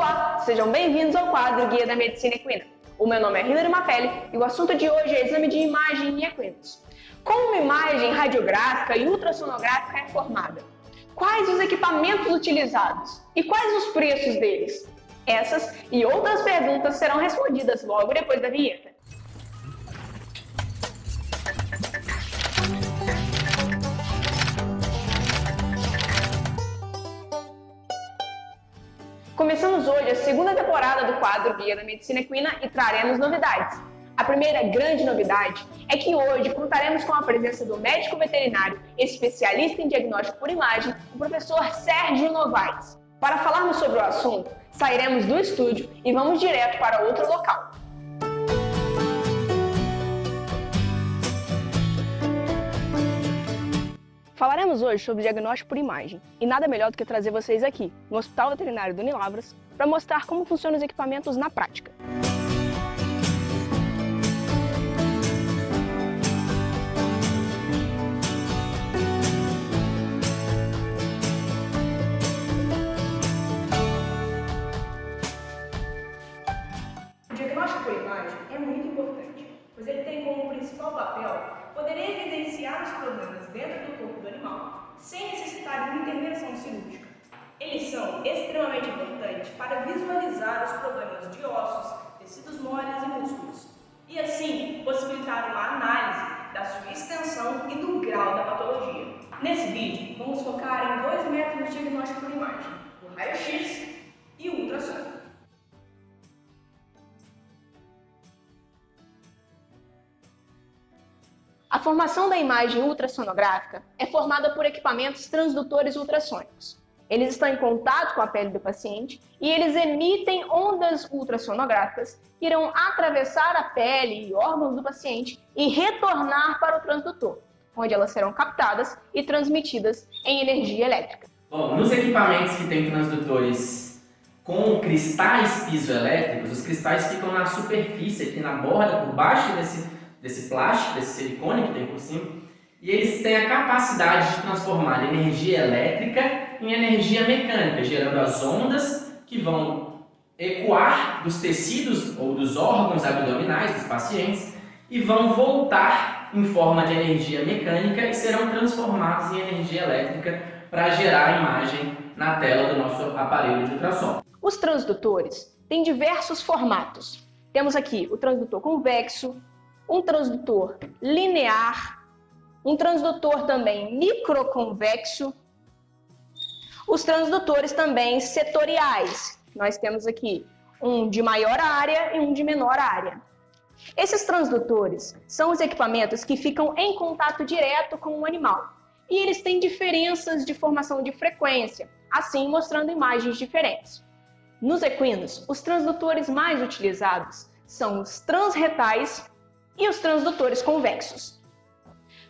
Olá, sejam bem-vindos ao quadro Guia da Medicina Equina. O meu nome é Hilary Mapelli e o assunto de hoje é exame de imagem em equinos. Como uma imagem radiográfica e ultrassonográfica é formada? Quais os equipamentos utilizados? E quais os preços deles? Essas e outras perguntas serão respondidas logo depois da vinheta. Começamos hoje a segunda temporada do quadro Guia da Medicina Equina e traremos novidades. A primeira grande novidade é que hoje contaremos com a presença do médico veterinário especialista em diagnóstico por imagem, o professor Sérgio Novaes. Para falarmos sobre o assunto, sairemos do estúdio e vamos direto para outro local. Falaremos hoje sobre diagnóstico por imagem, e nada melhor do que trazer vocês aqui, no Hospital Veterinário do Unilavras, para mostrar como funcionam os equipamentos na prática. O diagnóstico por imagem é muito importante, pois ele tem como principal papel poder evidenciar os problemas dentro do corpo do animal sem necessitar de uma intervenção cirúrgica. Eles são extremamente importantes para visualizar os problemas de ossos, tecidos moles e músculos, e assim possibilitar uma análise da sua extensão e do grau da patologia. Nesse vídeo, vamos focar em dois métodos de diagnóstico por imagem, o raio-x e o ultrassom. A formação da imagem ultrassonográfica é formada por equipamentos transdutores ultrassônicos. Eles estão em contato com a pele do paciente e eles emitem ondas ultrassonográficas que irão atravessar a pele e órgãos do paciente e retornar para o transdutor, onde elas serão captadas e transmitidas em energia elétrica. Bom, nos equipamentos que têm transdutores com cristais piezoelétricos, os cristais ficam na superfície, aqui na borda, por baixo desse plástico, desse silicone que tem por cima, e eles têm a capacidade de transformar energia elétrica em energia mecânica, gerando as ondas que vão ecoar dos tecidos ou dos órgãos abdominais dos pacientes e vão voltar em forma de energia mecânica e serão transformados em energia elétrica para gerar a imagem na tela do nosso aparelho de ultrassom. Os transdutores têm diversos formatos. Temos aqui o transdutor convexo, um transdutor linear, um transdutor também microconvexo, os transdutores também setoriais. Nós temos aqui um de maior área e um de menor área. Esses transdutores são os equipamentos que ficam em contato direto com o animal e eles têm diferenças de formação de frequência, assim mostrando imagens diferentes. Nos equinos, os transdutores mais utilizados são os transretais e os transdutores convexos.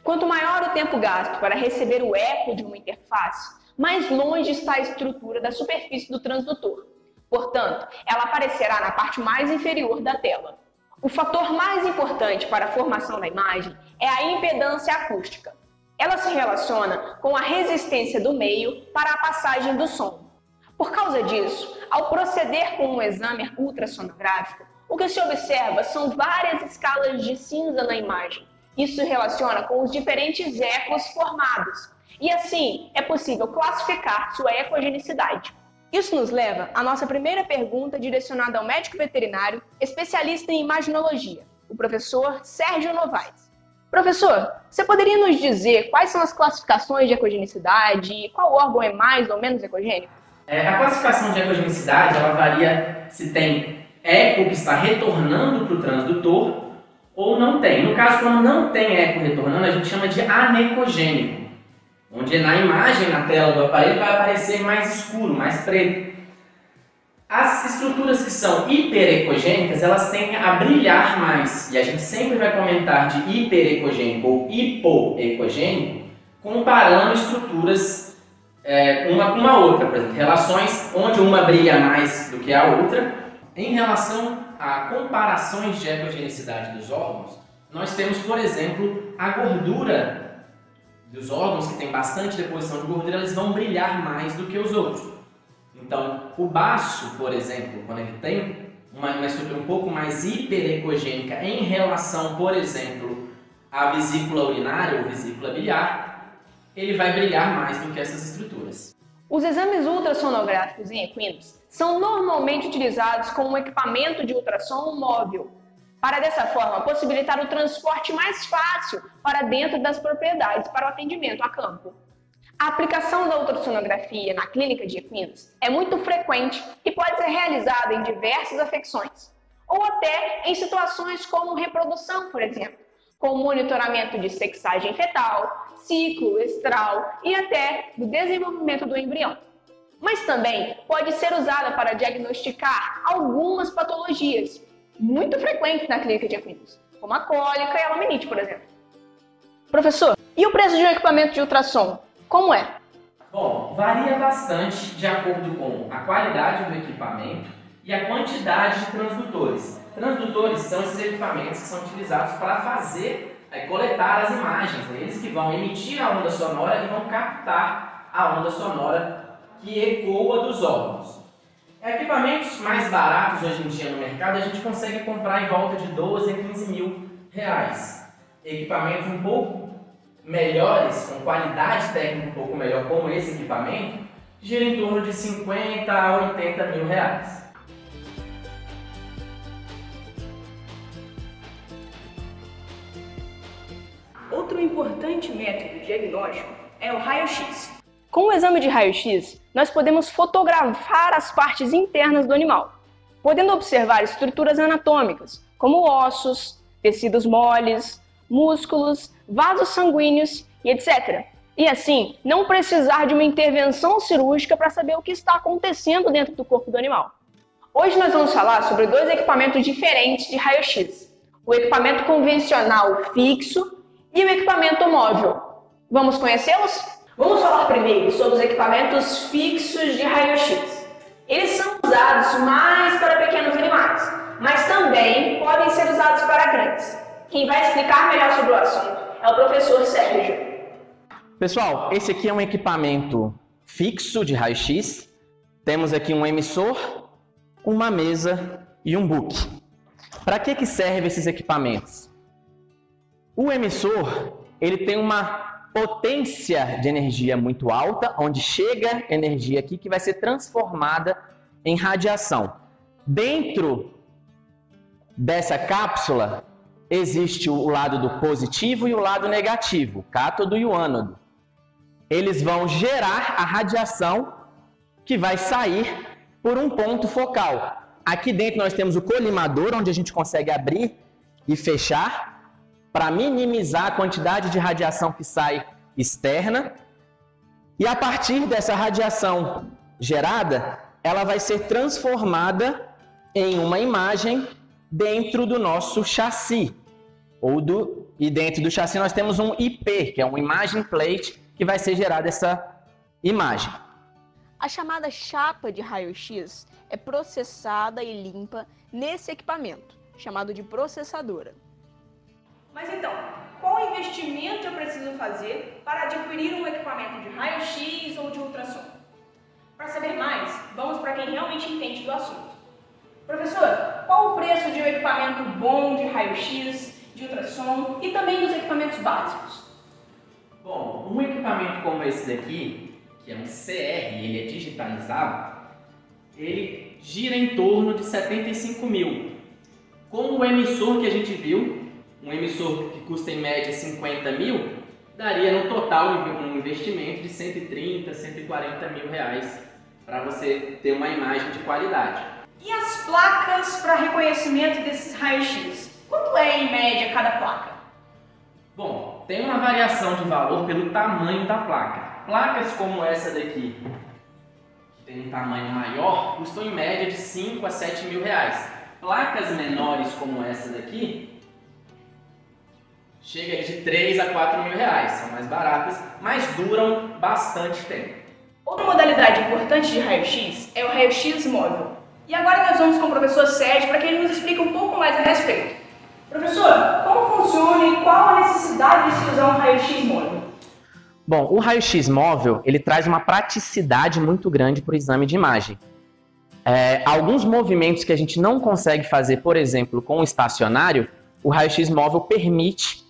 Quanto maior o tempo gasto para receber o eco de uma interface, mais longe está a estrutura da superfície do transdutor. Portanto, ela aparecerá na parte mais inferior da tela. O fator mais importante para a formação da imagem é a impedância acústica. Ela se relaciona com a resistência do meio para a passagem do som. Por causa disso, ao proceder com um exame ultrassonográfico, o que se observa são várias escalas de cinza na imagem. Isso se relaciona com os diferentes ecos formados. E assim, é possível classificar sua ecogenicidade. Isso nos leva à nossa primeira pergunta direcionada ao médico veterinário, especialista em imaginologia, o professor Sérgio Novaes. Professor, você poderia nos dizer quais são as classificações de ecogenicidade e qual órgão é mais ou menos ecogênico? A classificação de ecogenicidade ela varia se tem eco que está retornando para o transdutor ou não tem. No caso, quando não tem eco retornando, a gente chama de anecogênico, onde na imagem, na tela do aparelho, vai aparecer mais escuro, mais preto. As estruturas que são hiperecogênicas, elas tendem a brilhar mais, e a gente sempre vai comentar de hiperecogênico ou hipoecogênico, comparando estruturas uma com a outra, por exemplo, relações onde uma brilha mais do que a outra. Em relação a comparações de ecogenicidade dos órgãos, nós temos, por exemplo, a gordura dos órgãos, que tem bastante deposição de gordura, eles vão brilhar mais do que os outros. Então, o baço, por exemplo, quando ele tem uma estrutura um pouco mais hiperecogênica em relação, por exemplo, à vesícula urinária ou vesícula biliar, ele vai brilhar mais do que essas estruturas. Os exames ultrassonográficos em equinos são normalmente utilizados como um equipamento de ultrassom móvel, para dessa forma possibilitar o transporte mais fácil para dentro das propriedades para o atendimento a campo. A aplicação da ultrassonografia na clínica de equinos é muito frequente e pode ser realizada em diversas afecções, ou até em situações como reprodução, por exemplo, com monitoramento de sexagem fetal, ciclo estral e até do desenvolvimento do embrião. Mas também pode ser usada para diagnosticar algumas patologias muito frequentes na clínica de equinos, como a cólica e a laminite, por exemplo. Professor, e o preço de um equipamento de ultrassom? Como é? Bom, varia bastante de acordo com a qualidade do equipamento e a quantidade de transdutores. Transdutores são esses equipamentos que são utilizados para coletar as imagens. Eles que vão emitir a onda sonora e vão captar a onda sonora que ecoa dos órgãos. Equipamentos mais baratos hoje em dia no mercado a gente consegue comprar em volta de 12 a 15 mil reais. Equipamentos um pouco melhores, com qualidade técnica um pouco melhor, como esse equipamento, gira em torno de 50 a 80 mil reais. Outro importante método diagnóstico é o raio-x. Com o exame de raio-x, nós podemos fotografar as partes internas do animal, podendo observar estruturas anatômicas, como ossos, tecidos moles, músculos, vasos sanguíneos e etc. E assim, não precisar de uma intervenção cirúrgica para saber o que está acontecendo dentro do corpo do animal. Hoje nós vamos falar sobre dois equipamentos diferentes de raio-x. O equipamento convencional fixo e o equipamento móvel. Vamos conhecê-los? Vamos falar primeiro sobre os equipamentos fixos de raio-x. Eles são usados mais para pequenos animais, mas também podem ser usados para grandes. Quem vai explicar melhor sobre o assunto é o professor Sérgio. Pessoal, esse aqui é um equipamento fixo de raio-x. Temos aqui um emissor, uma mesa e um book. Para que servem esses equipamentos? O emissor, ele tem uma potência de energia muito alta, onde chega energia aqui que vai ser transformada em radiação. Dentro dessa cápsula existe o lado do positivo e o lado negativo, o cátodo e o ânodo. Eles vão gerar a radiação que vai sair por um ponto focal. Aqui dentro nós temos o colimador, onde a gente consegue abrir e fechar para minimizar a quantidade de radiação que sai externa. E a partir dessa radiação gerada, ela vai ser transformada em uma imagem dentro do nosso chassi. E dentro do chassi nós temos um IP, que é um Imaging Plate, que vai ser gerada essa imagem. A chamada chapa de raio-x é processada e limpa nesse equipamento, chamado de processadora. Mas então, qual investimento eu preciso fazer para adquirir um equipamento de raio-x ou de ultrassom? Para saber mais, vamos para quem realmente entende do assunto. Professor, qual o preço de um equipamento bom de raio-x, de ultrassom e também dos equipamentos básicos? Bom, um equipamento como esse daqui, que é um CR, ele é digitalizado, ele gira em torno de 75 mil. Com o emissor que a gente viu, um emissor que custa em média 50 mil, daria no total um investimento de 130, 140 mil reais para você ter uma imagem de qualidade. E as placas para reconhecimento desses raios-x? Quanto é em média cada placa? Bom, tem uma variação de valor pelo tamanho da placa. Placas como essa daqui, que tem um tamanho maior, custam em média de 5 a 7 mil reais. Placas menores como essa daqui, chega de 3 a 4 mil reais, são mais baratas, mas duram bastante tempo. Outra modalidade importante de raio-x é o raio-x móvel. E agora nós vamos com o professor Sérgio para que ele nos explique um pouco mais a respeito. Professor, como funciona e qual a necessidade de se usar um raio-x móvel? Bom, o raio-x móvel, ele traz uma praticidade muito grande para o exame de imagem. Alguns movimentos que a gente não consegue fazer, por exemplo, com o estacionário, o raio-x móvel permite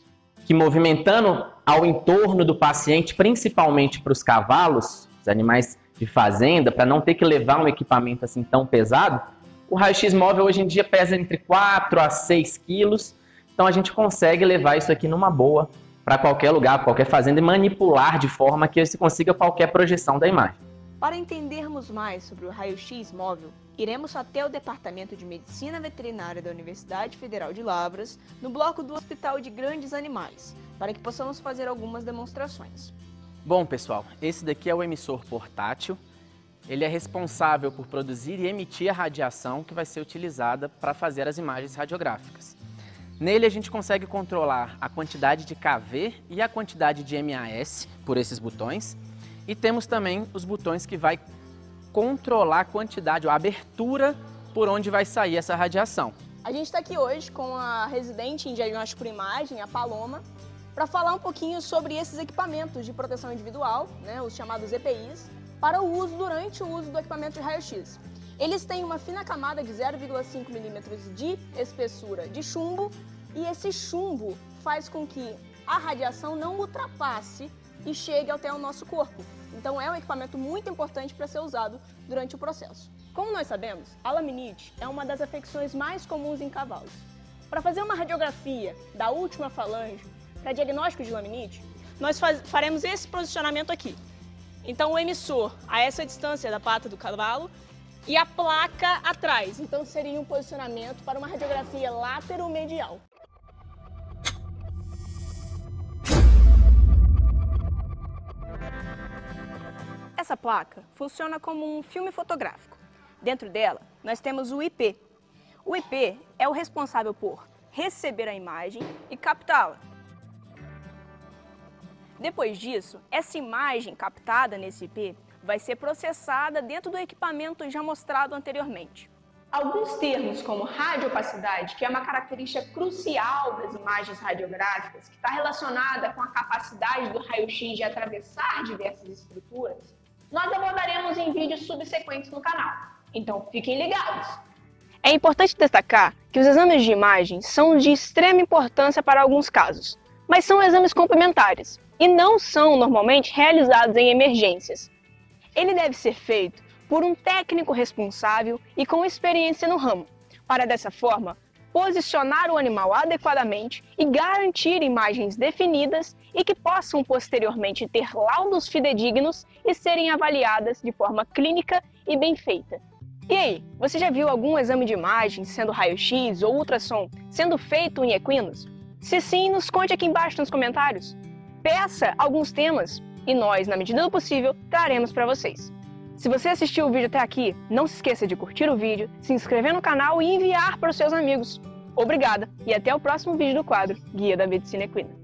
que, movimentando ao entorno do paciente, principalmente para os cavalos, os animais de fazenda, para não ter que levar um equipamento assim tão pesado, o raio-x móvel hoje em dia pesa entre 4 a 6 quilos, então a gente consegue levar isso aqui numa boa para qualquer lugar, qualquer fazenda, e manipular de forma que se consiga qualquer projeção da imagem. Para entendermos mais sobre o raio-x móvel, iremos até o Departamento de Medicina Veterinária da Universidade Federal de Lavras, no bloco do Hospital de Grandes Animais, para que possamos fazer algumas demonstrações. Bom, pessoal, esse daqui é o emissor portátil. Ele é responsável por produzir e emitir a radiação que vai ser utilizada para fazer as imagens radiográficas. Nele a gente consegue controlar a quantidade de kV e a quantidade de MAS por esses botões. E temos também os botões que vai controlar a quantidade, a abertura por onde vai sair essa radiação. A gente está aqui hoje com a residente em diagnóstico por imagem, a Paloma, para falar um pouquinho sobre esses equipamentos de proteção individual, né, os chamados EPIs, para o uso durante o uso do equipamento de raio-x. Eles têm uma fina camada de 0,5 milímetros de espessura de chumbo, e esse chumbo faz com que a radiação não ultrapasse e chegue até o nosso corpo. Então é um equipamento muito importante para ser usado durante o processo. Como nós sabemos, a laminite é uma das afecções mais comuns em cavalos. Para fazer uma radiografia da última falange para diagnóstico de laminite, nós faremos esse posicionamento aqui. Então o emissor a essa distância da pata do cavalo e a placa atrás. Então seria um posicionamento para uma radiografia lateromedial. Essa placa funciona como um filme fotográfico. Dentro dela, nós temos o IP. O IP é o responsável por receber a imagem e captá-la. Depois disso, essa imagem captada nesse IP vai ser processada dentro do equipamento já mostrado anteriormente. Alguns termos, como radiopacidade, que é uma característica crucial das imagens radiográficas, que está relacionada com a capacidade do raio-x de atravessar diversas estruturas, nós abordaremos em vídeos subsequentes no canal. Então, fiquem ligados! É importante destacar que os exames de imagem são de extrema importância para alguns casos, mas são exames complementares e não são normalmente realizados em emergências. Ele deve ser feito por um técnico responsável e com experiência no ramo, para dessa forma posicionar o animal adequadamente e garantir imagens definidas e que possam posteriormente ter laudos fidedignos e serem avaliadas de forma clínica e bem feita. E aí, você já viu algum exame de imagem, sendo raio-x ou ultrassom, sendo feito em equinos? Se sim, nos conte aqui embaixo nos comentários. Peça alguns temas e nós, na medida do possível, traremos para vocês. Se você assistiu o vídeo até aqui, não se esqueça de curtir o vídeo, se inscrever no canal e enviar para os seus amigos. Obrigada e até o próximo vídeo do quadro Guia da Medicina Equina.